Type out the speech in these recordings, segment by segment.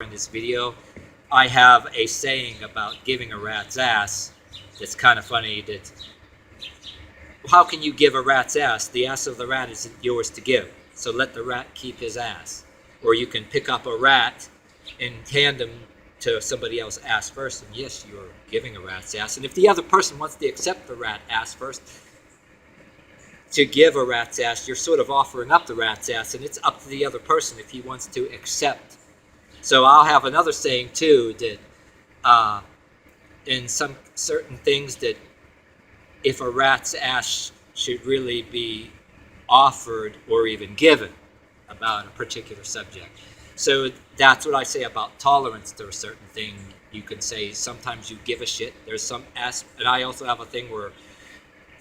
in this video, I have a saying about giving a rat's ass that's kind of funny. That how can you give a rat's ass? The ass of the rat isn't yours to give, so let the rat keep his ass. Or you can pick up a rat and hand him to somebody else's ass first, and yes, you're giving a rat's ass. And if the other person wants to accept the rat ass first, to give a rat's ass, you're sort of offering up the rat's ass, and it's up to the other person if he wants to accept. So I'll have another saying too, that in some certain things, that if a rat's ass should really be offered or even given about a particular subject. So that's what I say about tolerance to a certain thing. You can say sometimes you give a shit. There's some and I also have a thing where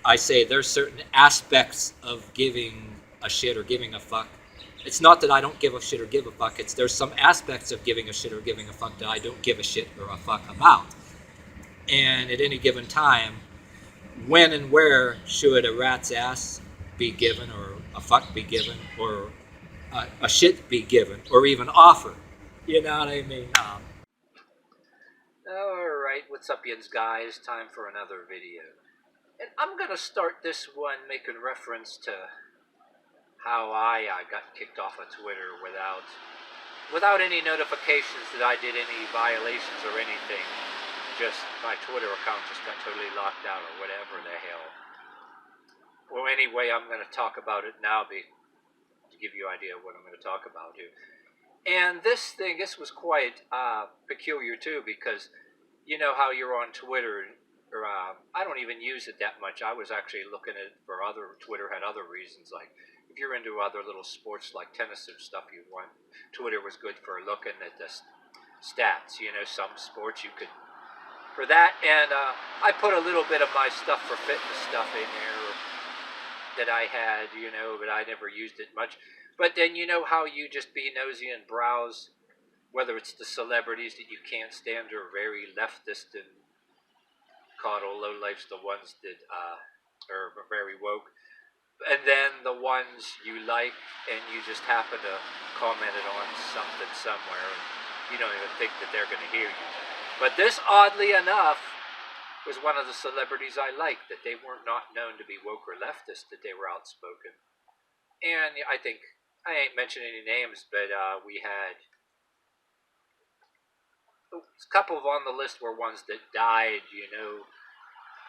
I say there's certain aspects of giving a shit or giving a fuck. It's not that I don't give a shit or give a fuck. It's there's some aspects of giving a shit or giving a fuck that I don't give a shit or a fuck about. And at any given time, when and where should a rat's ass be given, or a fuck be given, or a shit be given, or even offered? You know what I mean? Alright, what's up, yins guys? Time for another video. And I'm going to start this one making reference to how I got kicked off of Twitter without any notifications that I did any violations or anything. Just my Twitter account just got totally locked out or whatever the hell. Well, anyway, I'm going to talk about it now to give you an idea of what I'm going to talk about here. And this was quite peculiar too, because you know how you're on Twitter, or I don't even use it that much. I was actually looking at it for Twitter had other reasons, like if you're into other little sports like tennis and stuff, you want Twitter was good for looking at the stats. You know, some sports you could for that, and I put a little bit of my stuff for fitness stuff in there that I had, you know, but I never used it much. But then you know how you just be nosy and browse, whether it's the celebrities that you can't stand or very leftist and coddle lowlifes, the ones that are very woke, and then the ones you like, and you just happen to comment it on something somewhere, and you don't even think that they're going to hear you. But this, oddly enough, was one of the celebrities I liked, that they were not known to be woke or leftist, that they were outspoken. And I think, I ain't mentioning any names, but we had a couple on the list were ones that died, you know,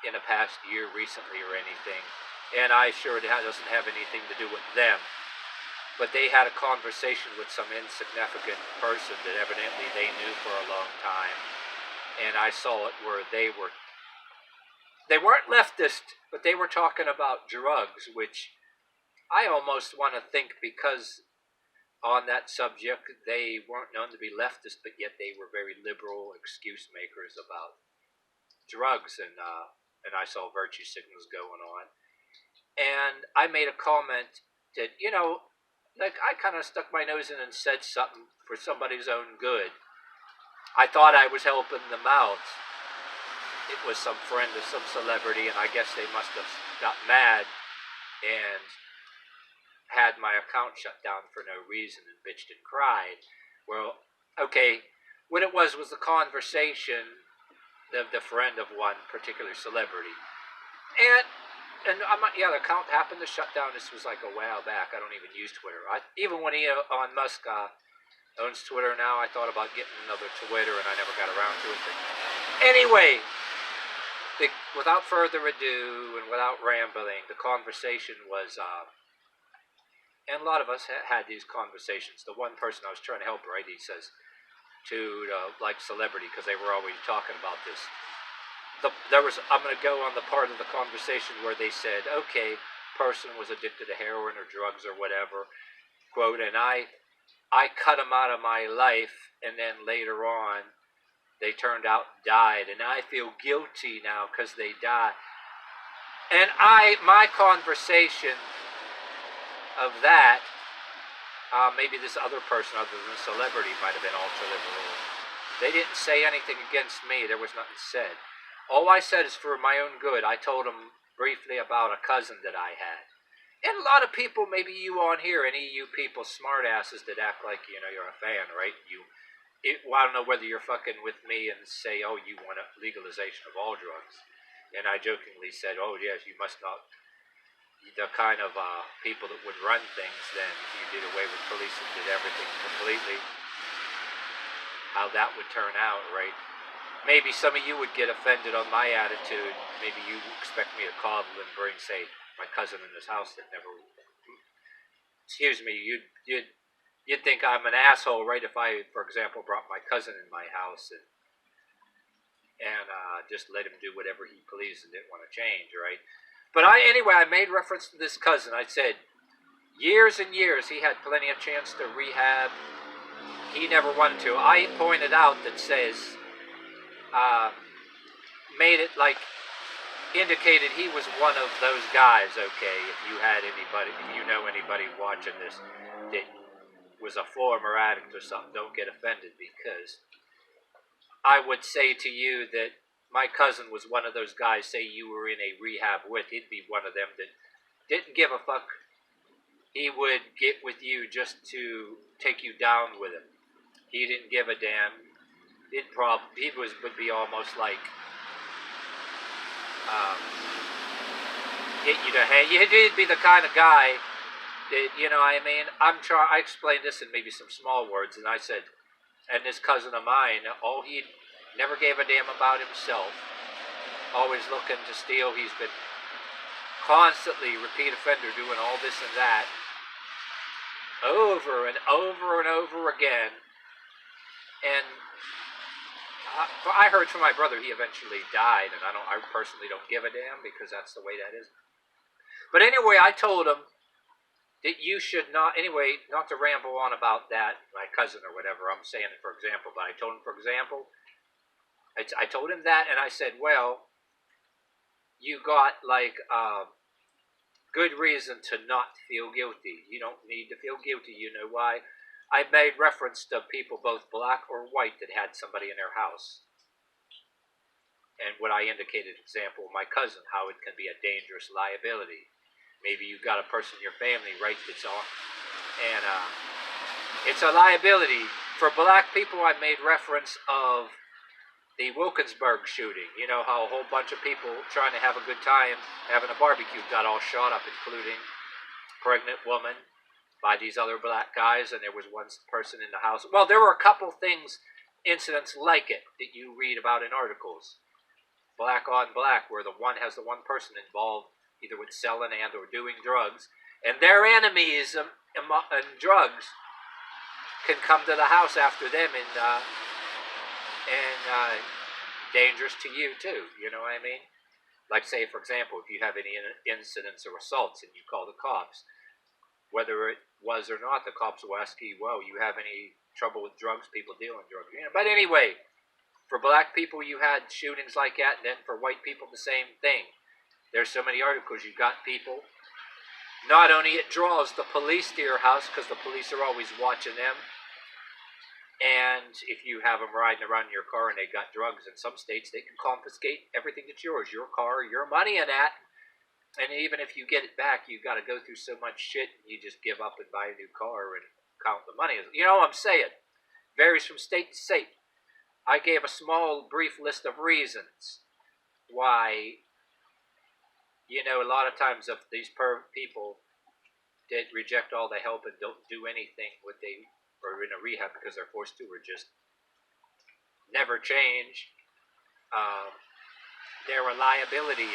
in the past year recently or anything. And I sure it doesn't have anything to do with them. But they had a conversation with some insignificant person that evidently they knew for a long time. And I saw it where they weren't leftist, but they were talking about drugs, which I almost want to think, because on that subject they weren't known to be leftist, but yet they were very liberal excuse makers about drugs, and I saw virtue signals going on. And I made a comment that, you know, like I kind of stuck my nose in and said something for somebody's own good. I thought I was helping them out. It was some friend of some celebrity, and I guess they must have got mad and had my account shut down for no reason and bitched and cried. Well, okay, what it was the conversation of the friend of one particular celebrity. And the account happened to shut down. This was like a while back. I don't even use Twitter. Even when Elon Musk owns Twitter now, I thought about getting another Twitter, and I never got around to it. But anyway, without further ado and without rambling, the conversation was, and a lot of us had these conversations. The one person I was trying to help, right, he says to like celebrity, because they were always talking about this. I'm going to go on the part of the conversation where they said, okay, person was addicted to heroin or drugs or whatever, quote, and I cut them out of my life, and then later on they turned out and died, and I feel guilty now because they died. And my conversation of that, maybe this other person other than the celebrity might have been ultra-liberal. They didn't say anything against me. There was nothing said. All I said is for my own good. I told them briefly about a cousin that I had. And a lot of people, maybe you on here, any of you people, smartasses that act like, you know, you're a fan, right? You I don't know whether you're fucking with me and say, oh, you want a legalization of all drugs. And I jokingly said, oh, yes, you must not. The kind of people that would run things then, if you did away with police and did everything completely, how that would turn out, right? Maybe some of you would get offended on my attitude. Maybe you expect me to coddle and bring, say, my cousin in his house that never. Excuse me, you'd think I'm an asshole, right? If I, for example, brought my cousin in my house and just let him do whatever he pleased and didn't want to change, right? But anyway, I made reference to this cousin. I said, years and years, he had plenty of chance to rehab. He never wanted to. I pointed out that says, made it like, indicated he was one of those guys, okay, if you had anybody, if you know anybody watching this that was a former addict or something, don't get offended, because I would say to you that my cousin was one of those guys, say you were in a rehab with, he'd be one of them that didn't give a fuck. He would get with you just to take you down with him. He didn't give a damn. He would be almost like get you to hang. He'd be the kind of guy that, you know, I mean, I explained this in maybe some small words, and I said, and this cousin of mine, he never gave a damn about himself, always looking to steal. He's been constantly repeat offender, doing all this and that, over and over and over again. And I heard from my brother he eventually died, and I personally don't give a damn, because that's the way that is. But anyway, I told him that you should not, anyway, not to ramble on about that, my cousin or whatever, I'm saying it for example, but I told him, for example, I told him that, and I said, well, you got like good reason to not feel guilty. You don't need to feel guilty. You know why? I made reference to people, both black or white, that had somebody in their house. And what I indicated, example, my cousin, how it can be a dangerous liability. Maybe you've got a person in your family, right, that's on, and it's a liability. For black people, I made reference of the Wilkinsburg shooting. You know how a whole bunch of people trying to have a good time, having a barbecue, got all shot up, including pregnant woman, by these other black guys, and there was one person in the house. Well, there were a couple things, incidents like it, that you read about in articles. Black on black, where the one person involved either with selling and or doing drugs, and their enemies and drugs can come to the house after them and dangerous to you too. You know what I mean? Like, say, for example, if you have any incidents or assaults and you call the cops, whether it was or not, the cops will ask you, well, you have any trouble with drugs, people dealing drugs? You know, but anyway, for black people, you had shootings like that, and then for white people, the same thing. There's so many articles. You've got people, not only it draws the police to your house, because the police are always watching them, and if you have them riding around in your car and they got drugs, in some states, they can confiscate everything that's yours, your car, your money and that. And even if you get it back, you've got to go through so much shit, you just give up and buy a new car and count the money. You know what I'm saying? Varies from state to state. I gave a small, brief list of reasons why, you know, a lot of times of these people that reject all the help and don't do anything what they are in a rehab because they're forced to, or just never change, their reliability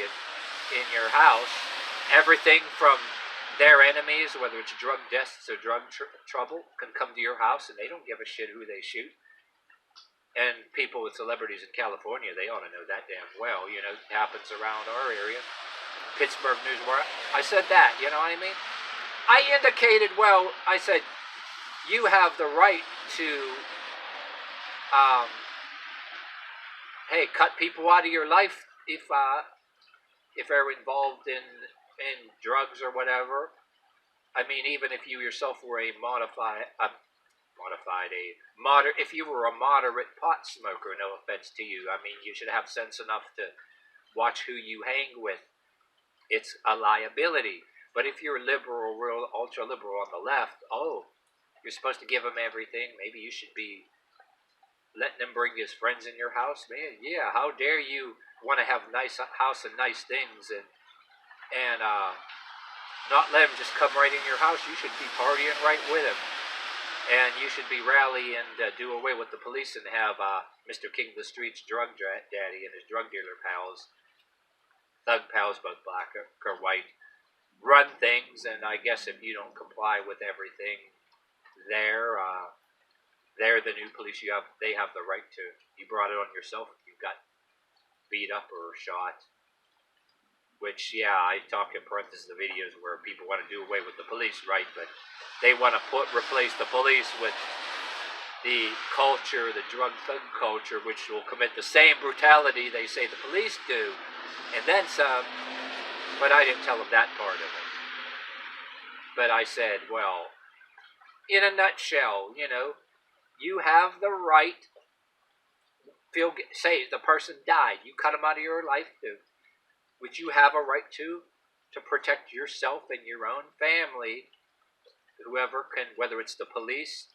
in your house. Everything from their enemies, whether it's drug deaths or drug trouble, can come to your house and they don't give a shit who they shoot. And people with celebrities in California, they ought to know that damn well. You know, it happens around our area. Pittsburgh News, where I said that, you know what I mean? I indicated, well, I said, you have the right to, hey, cut people out of your life if they're involved in drugs or whatever. I mean, even if you yourself were if you were a moderate pot smoker, no offense to you, I mean, you should have sense enough to watch who you hang with. It's a liability. But if you're liberal, real ultra liberal on the left, oh, you're supposed to give them everything. Maybe you should be letting him bring his friends in your house, man. Yeah, how dare you want to have nice house and nice things, and not let him just come right in your house. You should be partying right with him, and you should be rally and do away with the police and have Mr. King of the Streets drug daddy and his drug dealer pals, thug pals, both black or white, run things. And I guess if you don't comply with everything, they're the new police. They have the right to. You brought it on yourself if you got beat up or shot. Which, yeah, I talk in parentheses the videos where people want to do away with the police, right? But they want to replace the police with the culture, the drug thug culture, which will commit the same brutality they say the police do, and then some. But I didn't tell them that part of it. But I said, well, in a nutshell, you have the right. Say the person died, you cut them out of your life too. Which you have a right to protect yourself and your own family. Whoever can, whether it's the police,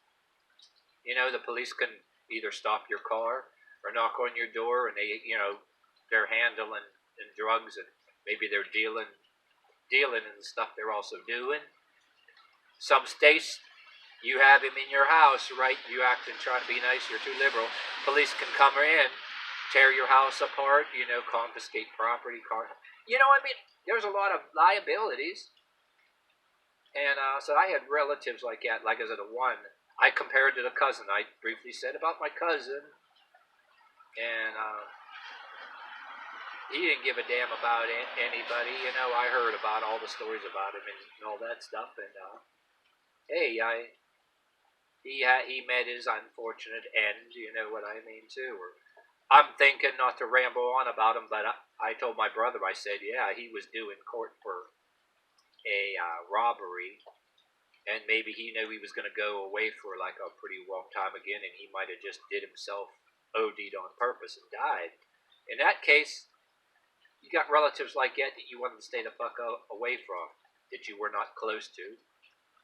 the police can either stop your car or knock on your door, and they're handling drugs, and maybe they're dealing and stuff they're also doing. Some states, you have him in your house, right? You act and try to be nice, you're too liberal. Police can come in, tear your house apart, confiscate property, there's a lot of liabilities. And so I had relatives like that. Like I said, I compared to the cousin. I briefly said about my cousin, and he didn't give a damn about anybody. I heard about all the stories about him and all that stuff. And hey, he met his unfortunate end. You know what I mean too. I'm thinking, not to ramble on about him, but I told my brother, I said, yeah, he was due in court for a robbery, and maybe he knew he was going to go away for like a pretty long time again, and he might have just did himself OD'd on purpose and died. In that case, you got relatives like that you want to stay the fuck away from, that you were not close to,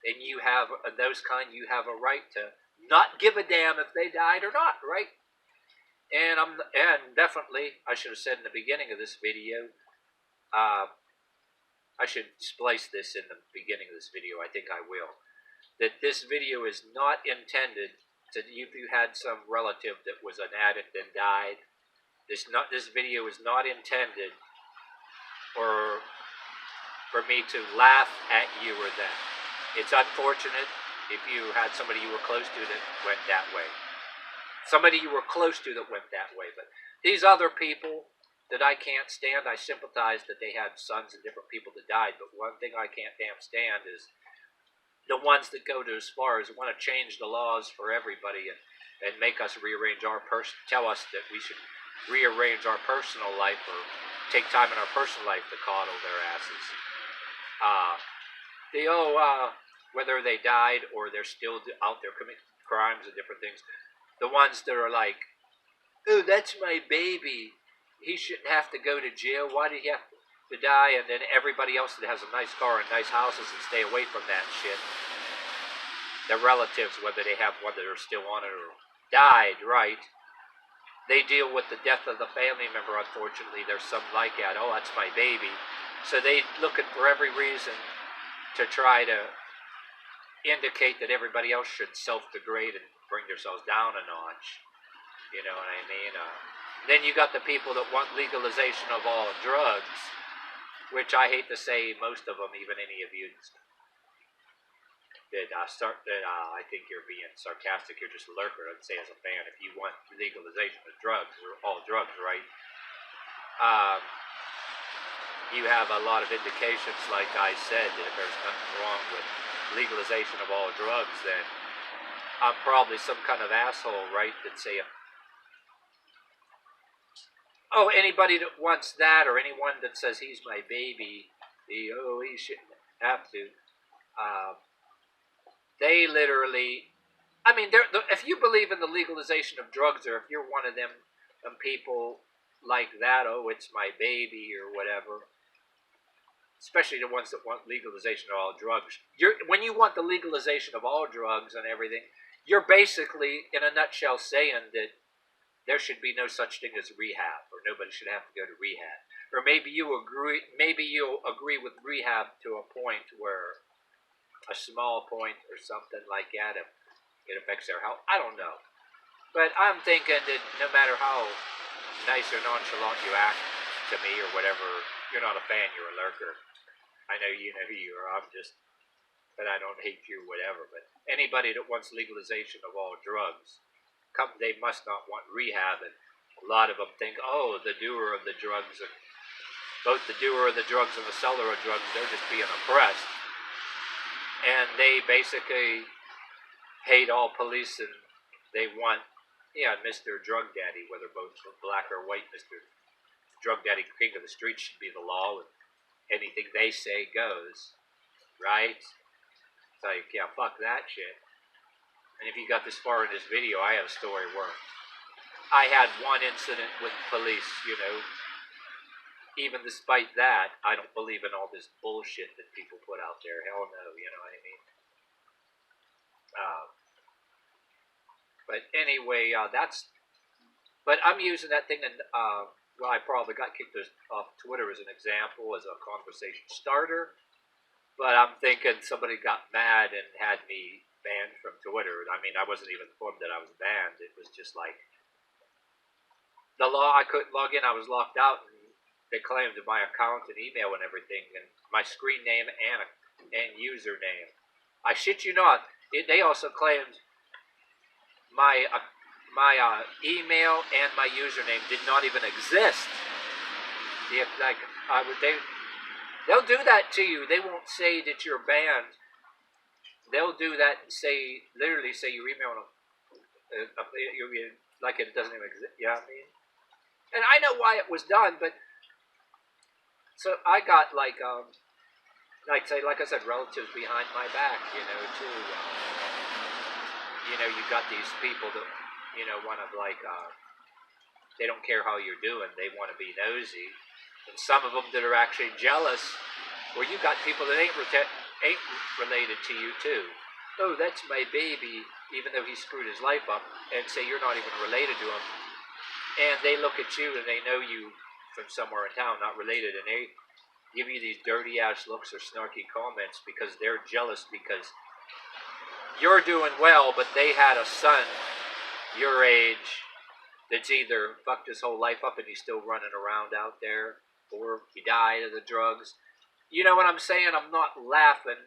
and you have you have a right to not give a damn if they died or not, right? And definitely, I should have said in the beginning of this video, I should splice this in the beginning of this video, I think I will, that this video is not intended to, if you had some relative that was an addict and died, this video is not intended for me to laugh at you or them. It's unfortunate if you had somebody you were close to that went that way. Somebody you were close to that went that way. But these other people that I can't stand, I sympathize that they had sons and different people that died. But one thing I can't damn stand is the ones that go to as far as want to change the laws for everybody and make us rearrange tell us that we should rearrange our personal life or take time in our personal life to coddle their asses. Whether they died or they're still out there committing crimes and different things. The ones that are like, oh, that's my baby. He shouldn't have to go to jail. Why did he have to die? And then everybody else that has a nice car and nice houses and stay away from that shit. The relatives, whether they have one that are still on it or died, right? They deal with the death of the family member, unfortunately. There's some like that. Oh, that's my baby. So they looking for every reason to try to indicate that everybody else should self-degrade and bring themselves down a notch. You know what I mean? Then you got the people that want legalization of all drugs, which I hate to say most of them, even any of you that I think you're being sarcastic, you're just a lurker. I'd say as a fan, if you want legalization of drugs, or all drugs, right? You have a lot of indications, like I said, that if there's nothing wrong with legalization of all drugs, then I'm probably some kind of asshole, right, that say, oh, anybody that wants that, or anyone that says he's my baby, he shouldn't have to. They literally, I mean, if you believe in the legalization of drugs, or if you're one of them people like that, oh, it's my baby, or whatever, especially the ones that want legalization of all drugs. When you want the legalization of all drugs and everything, you're basically, in a nutshell, saying that there should be no such thing as rehab, or nobody should have to go to rehab. Or maybe you'll agree with rehab to a point where, a small point or something like that, if it affects their health. I don't know. But I'm thinking that no matter how nice or nonchalant you act to me or whatever, you're not a fan, you're a lurker. I know you know who you are. But I don't hate you, whatever. But anybody that wants legalization of all drugs, they must not want rehab. And a lot of them think, oh, the doer of the drugs, and both the doer of the drugs and the seller of drugs, they're just being oppressed. And they basically hate all police, and they want, Mr. Drug Daddy, whether both black or white, Mr. Drug Daddy, king of the streets, should be the law, and anything they say goes, right? It's like, yeah, fuck that shit. And if you got this far in this video, I have a story where I had one incident with police, Even despite that, I don't believe in all this bullshit that people put out there. Hell no, you know what I mean? But anyway, but I'm using that thing, and I probably got kicked off Twitter as an example, as a conversation starter. But I'm thinking somebody got mad and had me banned from Twitter. I mean, I wasn't even informed that I was banned. It was just like the law. I couldn't log in. I was locked out, and they claimed my account and email and everything, and my screen name and username. I shit you not. They also claimed my email and my username did not even exist. They'll do that to you. They won't say that you're banned. They'll do that and literally say your email, like it doesn't even exist. You know what I mean? And I know why it was done, but so I got like I said, relatives behind my back, too. You got these people that, want to they don't care how you're doing. They want to be nosy. And some of them that are actually jealous, well, you got people that ain't related to you, too. Oh, that's my baby, even though he screwed his life up, and say you're not even related to him. And they look at you and they know you from somewhere in town, not related, and they give you these dirty ass looks or snarky comments because they're jealous because you're doing well, but they had a son your age that's either fucked his whole life up and he's still running around out there, or he died of the drugs. You know what I'm saying? I'm not laughing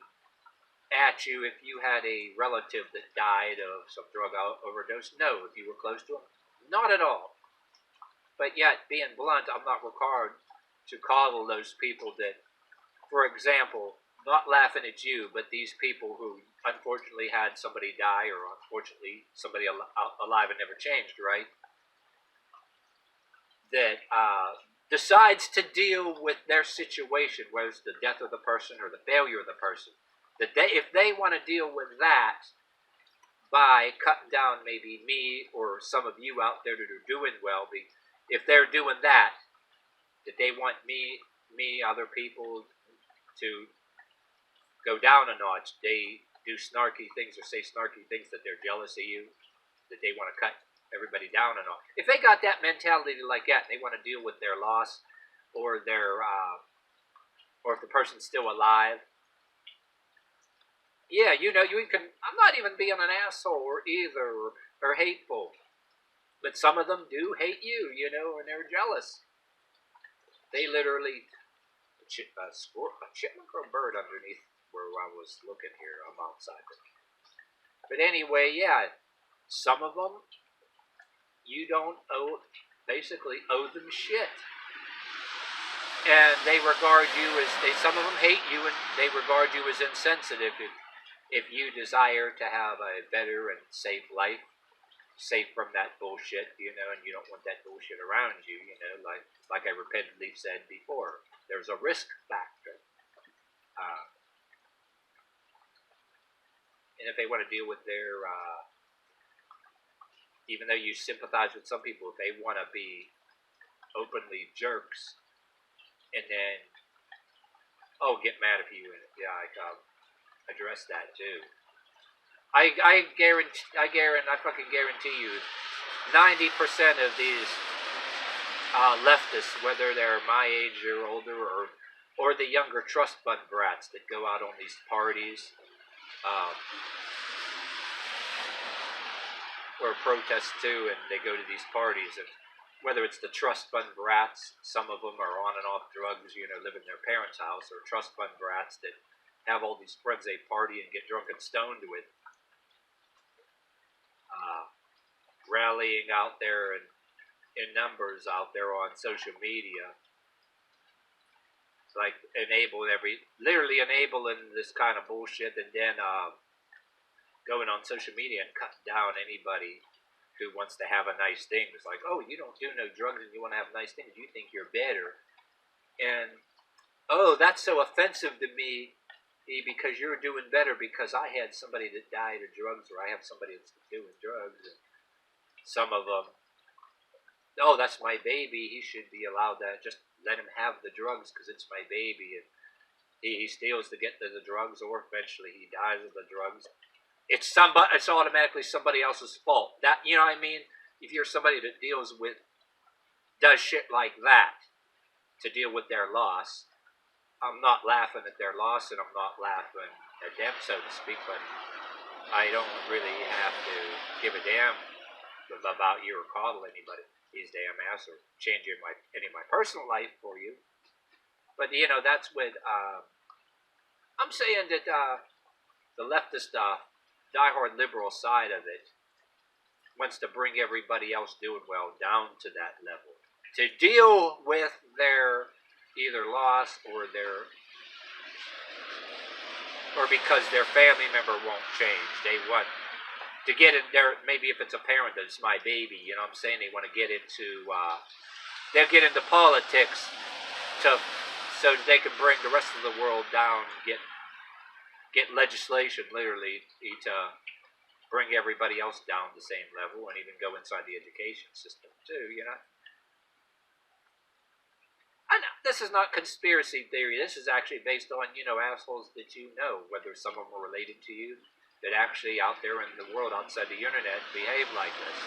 at you if you had a relative that died of some drug overdose. No, if you were close to him, not at all. But yet, being blunt, I'm not required to coddle those people that, for example, not laughing at you, but these people who unfortunately had somebody die, or unfortunately somebody alive and never changed, right? That decides to deal with their situation, whether it's the death of the person or the failure of the person. That if they want to deal with that by cutting down maybe me or some of you out there that are doing well, if they're doing that they want me, other people to go down a notch, they do snarky things or say snarky things that they're jealous of you, that they want to cut everybody down a notch. If they got that mentality like that, and they want to deal with their loss or or if the person's still alive, yeah, you can. I'm not even being an asshole or hateful, but some of them do hate you, and they're jealous. They literally, a chipmunk or a bird underneath where I was looking here. I'm outside. But anyway, yeah, some of them, you don't basically owe them shit. And they regard you some of them hate you, and they regard you as insensitive if you desire to have a better and safe life, safe from that bullshit, and you don't want that bullshit around you, like I repeatedly said before. There's a risk factor. And if they want to deal with their, even though you sympathize with some people, if they want to be openly jerks, and then, get mad if you, address that too. I fucking guarantee you, 90% of these leftists, whether they're my age or older, or the younger trust fund brats that go out on these parties, or protests too, and they go to these parties, and whether it's the trust fund brats, some of them are on and off drugs, live in their parents' house, or trust fund brats that have all these friends they party and get drunk and stoned with, rallying out there in numbers out there on social media, like literally enabling this kind of bullshit, and then going on social media and cutting down anybody who wants to have a nice thing. It's like, oh, you don't do no drugs and you want to have nice things, you think you're better, and oh, that's so offensive to me because you're doing better because I had somebody that died of drugs, or I have somebody that's doing drugs. And some of them, oh, that's my baby, he should be allowed that, just let him have the drugs because it's my baby, and he steals to get to the drugs, or eventually he dies of the drugs. It's automatically somebody else's fault. That, you know what I mean? If you're somebody that does shit like that to deal with their loss, I'm not laughing at their loss, and I'm not laughing at them, so to speak, but I don't really have to give a damn about you or coddle anybody, these damn ass, or change any of my personal life for you. But, that's what I'm saying, that the leftist diehard liberal side of it wants to bring everybody else doing well down to that level, to deal with their either loss or because their family member won't change. They want to get in there. Maybe if it's a parent that's my baby, I'm saying, they want to get into they'll get into politics so they can bring the rest of the world down, get legislation literally to bring everybody else down the same level, and even go inside the education system too, I know this is not conspiracy theory. This is actually based on, assholes that whether some of them are related to you, that actually out there in the world outside the internet behave like this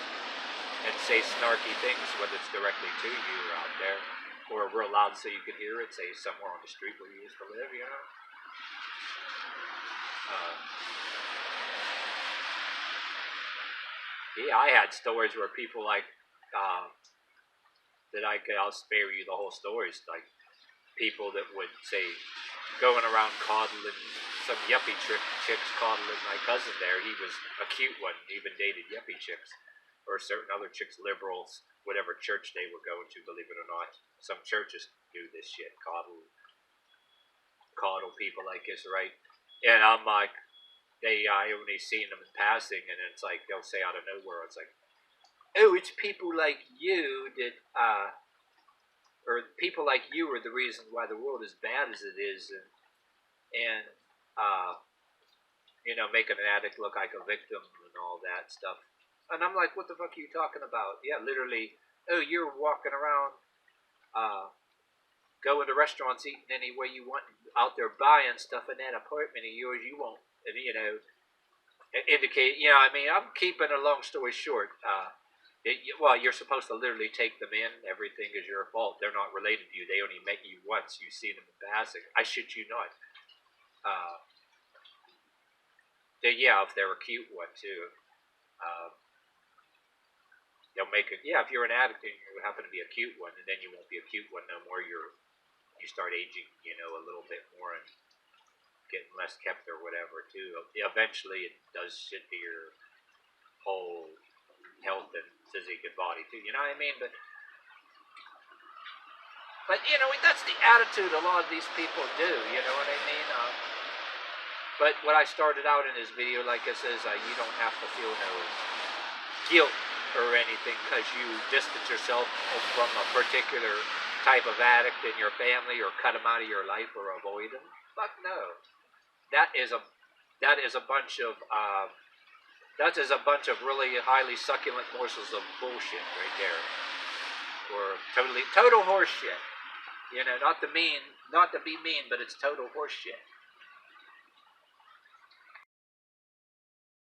and say snarky things, whether it's directly to you or out there, or real loud so you can hear it, say somewhere on the street where you used to live, Yeah, I had stories where people like, I'll spare you the whole stories, like people that would say, going around coddling, some yuppie chicks coddling my cousin there. He was a cute one, even dated yuppie chicks, or certain other chicks, liberals, whatever church they were going to, believe it or not. Some churches do this shit, coddle people like this, right? And I'm like, I only seen them in passing, and it's like, they'll say out of nowhere, it's like, oh, it's people like you that, or people like you are the reason why the world is bad as it is, and making an addict look like a victim and all that stuff. And I'm like, what the fuck are you talking about? Yeah, literally, oh, you're walking around, going to restaurants, eating any way you want, out there buying stuff in that apartment of yours, you won't, and indicate, I'm keeping a long story short. You're supposed to literally take them in. Everything is your fault. They're not related to you. They only met you once. You've seen them in passing. I shit you not. If they're a cute one too, they'll make it. Yeah, if you're an addict and you happen to be a cute one, and then you won't be a cute one no more. You start aging, a little bit more and getting less kept or whatever too. Eventually, it does shit to your whole health and physique and body too, you know what I mean? But that's the attitude a lot of these people do, you know what I mean? But what I started out in this video like this is, you don't have to feel no guilt or anything because you distance yourself from a particular type of addict in your family, or cut them out of your life, or avoid them. Fuck no. That is a bunch of really highly succulent morsels of bullshit right there, or total horse shit. Not to be mean, but it's total horse shit.